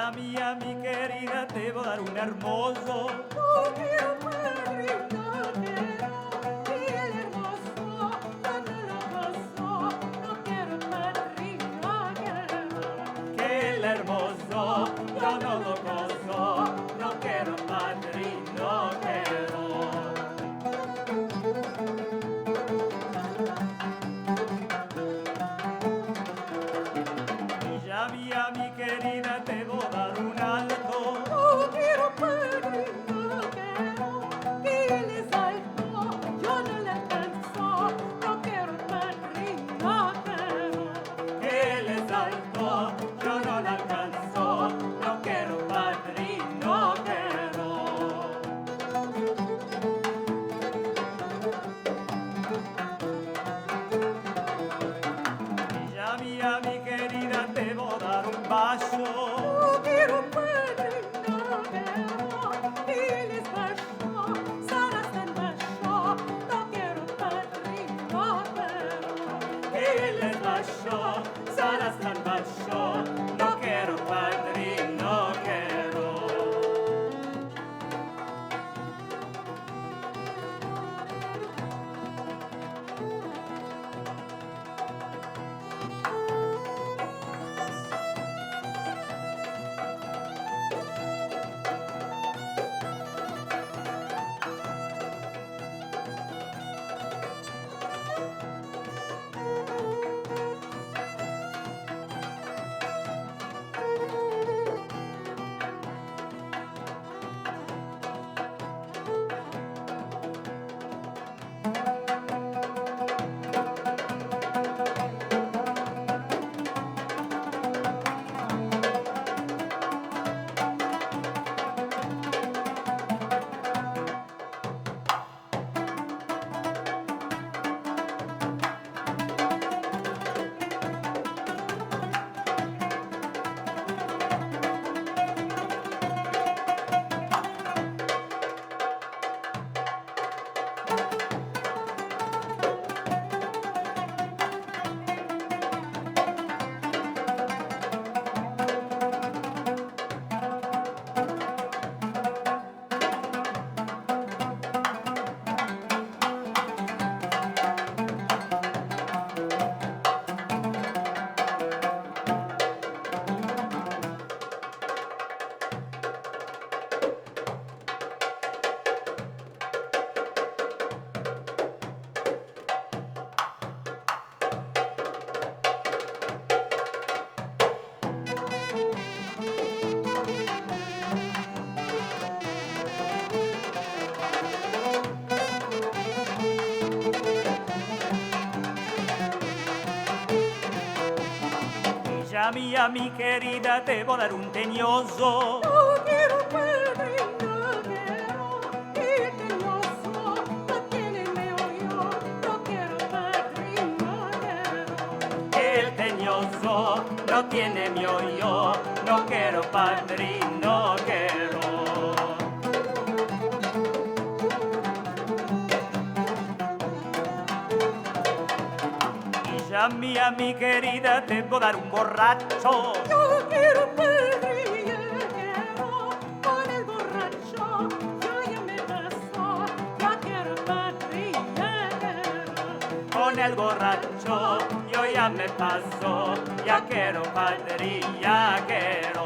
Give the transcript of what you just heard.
Hija mía, mi querida, te voy a dar un hermoso. No quiero padrino, quiero. Y el hermoso, yo no lo gozo. No quiero padrino, quiero. Que el hermoso, yo no lo gozo. No quiero padrino, quiero. Hija mía, mi querida, te voy a dar un alto. No quiero padrino, quiero. Y él es alto, yo no le alcanzo. No quiero padrino, quiero. Que él es alto, yo no lo alcanzo. No quiero padrino, quiero. Hija mía, mi querida, te voy a dar un vaso. No quiero padrino, quiero. Y él es bajo, Sara está en bajo. No quiero padrino, quiero. Que él es bajo, Sara está en bajo. No quiero padrino, quiero. Hija mía, mi querida, te voy a dar un teñoso. No quiero padrino, quiero. Y el teñoso no tiene meollo. No quiero padrino, quiero. Que el teñoso no tiene mi hoyo. No quiero padrino, quiero. Hija mía, mi querida, te voy a dar un borracho. No quiero padrino, quiero. Con el borracho yo ya me paso. No quiero padrino, quiero. Con el borracho yo ya me paso. Ya quiero padrino, ya quiero.